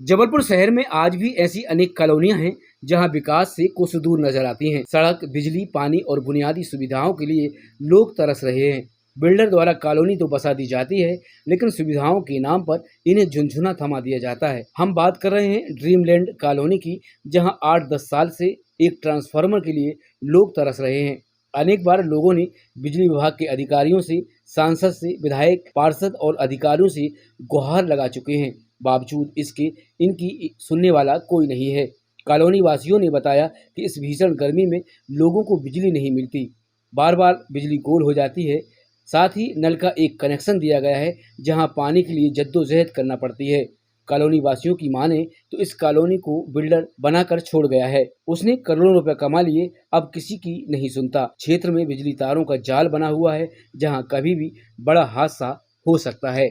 जबलपुर शहर में आज भी ऐसी अनेक कॉलोनियां हैं जहां विकास से कुछ दूर नजर आती हैं। सड़क, बिजली, पानी और बुनियादी सुविधाओं के लिए लोग तरस रहे हैं। बिल्डर द्वारा कॉलोनी तो बसा दी जाती है, लेकिन सुविधाओं के नाम पर इन्हें झुनझुना थमा दिया जाता है। हम बात कर रहे हैं ड्रीमलैंड कॉलोनी की, जहां 8-10 साल से एक ट्रांसफार्मर के लिए लोग तरस रहे हैं। अनेक बार लोगों ने बिजली विभाग के अधिकारियों से, सांसद से, विधायक, पार्षद और अधिकारियों से गुहार लगा चुके हैं। बावजूद इसके इनकी सुनने वाला कोई नहीं है। कॉलोनी वासियों ने बताया कि इस भीषण गर्मी में लोगों को बिजली नहीं मिलती, बार बार बिजली गोल हो जाती है। साथ ही नल का एक कनेक्शन दिया गया है, जहां पानी के लिए जद्दोजहद करना पड़ती है। कॉलोनी वासियों की माने तो इस कॉलोनी को बिल्डर बनाकर छोड़ गया है। उसने करोड़ों रुपए कमा लिए, अब किसी की नहीं सुनता। क्षेत्र में बिजली तारों का जाल बना हुआ है, जहां कभी भी बड़ा हादसा हो सकता है।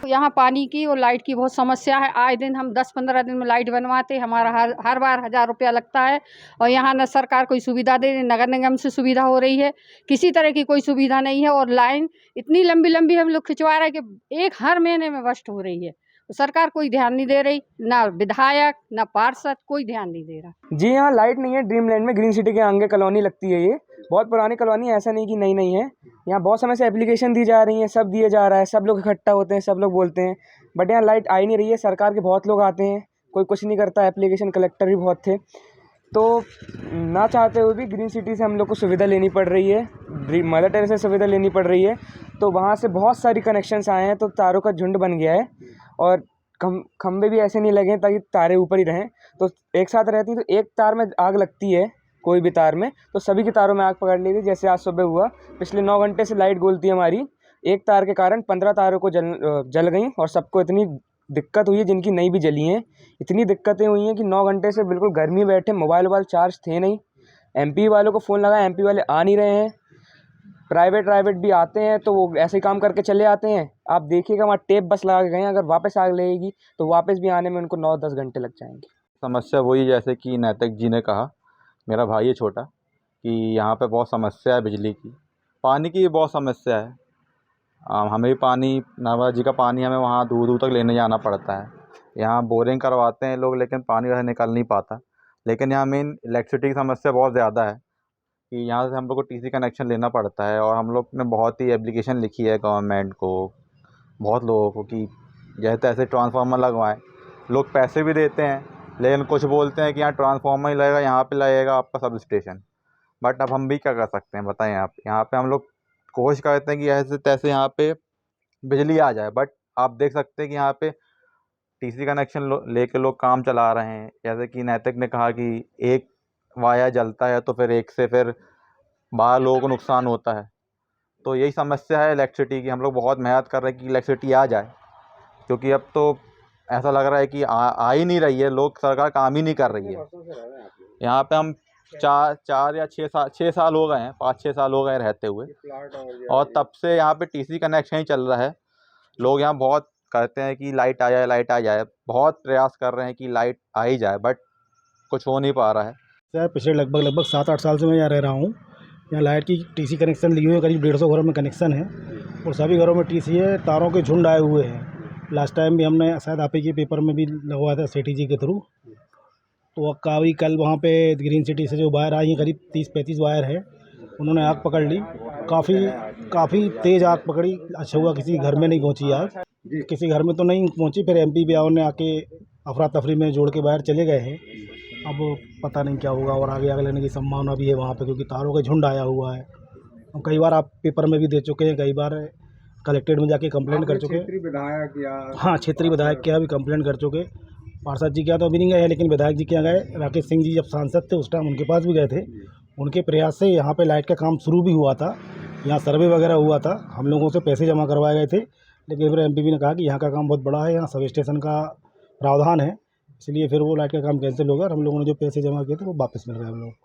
यहाँ पानी की और लाइट की बहुत समस्या है। आए दिन हम 10-15 दिन में लाइट बनवाते, हमारा हर बार 1000 रुपया लगता है। और यहाँ न सरकार कोई सुविधा दे रही, नगर निगम से सुविधा हो रही है, किसी तरह की कोई सुविधा नहीं है। और लाइन इतनी लंबी लंबी हम लोग खिंचवा रहे हैं कि एक हर महीने में बस्ट हो रही है। तो सरकार कोई ध्यान नहीं दे रही, ना विधायक ना पार्षद कोई ध्यान नहीं दे रहा। जी यहाँ लाइट नहीं है। ड्रीमलैंड में ग्रीन सिटी के आगे कॉलोनी लगती है। ये बहुत पुरानी कॉलोनी है, ऐसा नहीं कि नई नहीं है। यहाँ बहुत समय से एप्लीकेशन दी जा रही है, सब दिए जा रहा है, सब लोग इकट्ठा होते हैं, सब लोग बोलते हैं, बट यहाँ लाइट आ ही नहीं रही है। सरकार के बहुत लोग आते हैं, कोई कुछ नहीं करता। एप्लीकेशन कलेक्टर भी बहुत थे, तो ना चाहते हुए भी ग्रीन सिटी से हम लोग को सुविधा लेनी पड़ रही है, मदर टेरेसा से सुविधा लेनी पड़ रही है। तो वहाँ से बहुत सारी कनेक्शंस आए हैं, तो तारों का झुंड बन गया है। और खंबे भी ऐसे नहीं लगे ताकि तारे ऊपर ही रहें, तो एक साथ रहती तो एक तार में आग लगती है, कोई भी तार में, तो सभी की तारों में आग पकड़ ली थी। जैसे आज सुबह हुआ, पिछले 9 घंटे से लाइट गोल थी हमारी, एक तार के कारण 15 तारों को जल गई और सबको इतनी दिक्कत हुई है जिनकी नहीं भी जली हैं। इतनी दिक्कतें हुई हैं कि 9 घंटे से बिल्कुल गर्मी बैठे, मोबाइल चार्ज थे नहीं। MP वालों को फ़ोन लगाया, MP वाले आ नहीं रहे हैं। प्राइवेट भी आते हैं तो वो ऐसे ही काम करके चले आते हैं। आप देखिएगा वहाँ टेप बस लगा के गए हैं, अगर वापस आग लगेगी तो वापस भी आने में उनको 9-10 घंटे लग जाएंगे। समस्या वही, जैसे कि नैतिक जी ने कहा, मेरा भाई है छोटा, कि यहाँ पे बहुत समस्या है बिजली की, पानी की भी बहुत समस्या है। हमें भी पानी, नर्मदा जी का पानी हमें वहाँ दूर दूर तक लेने जाना पड़ता है। यहाँ बोरिंग करवाते हैं लोग, लेकिन पानी वैसे निकल नहीं पाता। लेकिन यहाँ मेन इलेक्ट्रिसिटी की समस्या बहुत ज़्यादा है कि यहाँ से हम लोग को TC कनेक्शन लेना पड़ता है। और हम लोग ने बहुत ही एप्लीकेशन लिखी है गवर्नमेंट को, बहुत लोगों को, कि जैसे तैसे ट्रांसफार्मर लगवाएं। लोग पैसे भी देते हैं, लेकिन कुछ बोलते हैं कि यहाँ ट्रांसफार्मर ही लगेगा, यहाँ पे लगेगा आपका सब स्टेशन। बट अब हम भी क्या कर सकते हैं बताएं आप। यहाँ पे हम लोग कोशिश करते हैं कि ऐसे तैसे यहाँ पे बिजली आ जाए, बट आप देख सकते हैं कि यहाँ पे TC कनेक्शन लेके लोग काम चला रहे हैं। जैसे कि नैतिक ने कहा कि एक वायर जलता है तो फिर एक से फिर 12 लोगों को नुकसान होता है। तो यही समस्या है इलेक्ट्रिसिटी की। हम लोग बहुत मेहनत कर रहे हैं कि इलेक्ट्रिसिटी आ जाए, क्योंकि अब तो ऐसा लग रहा है कि आ ही नहीं रही है। लोग, सरकार काम ही नहीं कर रही है। यहाँ पे हम 4 या 6 साल हो गए हैं, 5-6 साल हो गए रहते हुए, और तब से यहाँ पे TC कनेक्शन ही चल रहा है। लोग यहाँ बहुत कहते हैं कि लाइट आ जाए, लाइट आ जाए, बहुत प्रयास कर रहे हैं कि लाइट आ ही जाए, बट कुछ हो नहीं पा रहा है। सर पिछले लगभग 7-8 साल से मैं यहाँ रह रहा हूँ। यहाँ लाइट की TC कनेक्शन लिए हुए करीब 150 घरों में कनेक्शन है, और सभी घरों में TC है। तारों के झुंड आए हुए हैं। लास्ट टाइम भी हमने शायद आप ही के पेपर में भी लगवाया था CTG के थ्रू। तो काफ़ी कल वहाँ पे ग्रीन सिटी से जो वायर आई है, करीब 30-35 वायर है, उन्होंने आग पकड़ ली। काफ़ी तेज़ आग पकड़ी। अच्छा हुआ किसी घर में नहीं पहुँची आग, किसी घर में तो नहीं पहुँची। फिर MP भी ने आके अफरा तफरी में जोड़ के बाहर चले गए हैं। अब पता नहीं क्या होगा, और आगे आग लगने की संभावना भी है वहाँ पे, क्योंकि तारों का झुंड आया हुआ है। हम कई बार आप पेपर में भी दे चुके हैं, कई बार कलेक्ट्रेट में जाके कंप्लेंट कर चुके हैं। क्षेत्रीय विधायक या हाँ, क्षेत्रीय विधायक के यहाँ भी कंप्लेंट कर चुके। पार्षद जी के यहाँ तो अभी नहीं गए हैं, लेकिन विधायक जी के यहाँ गए। राकेश सिंह जी जब सांसद थे उस टाइम उनके पास भी गए थे। उनके प्रयास से यहाँ पे लाइट का काम शुरू भी हुआ था। यहाँ सर्वे वगैरह हुआ था, हम लोगों से पैसे जमा करवाए गए थे। लेकिन फिर MP ने कहा कि यहाँ का काम बहुत बड़ा है, यहाँ सब स्टेशन का प्रावधान है, इसलिए फिर वो लाइट का काम कैंसिल हो गया। और हम लोगों ने जो पैसे जमा किए थे वो वापस मिल गए हम लोग।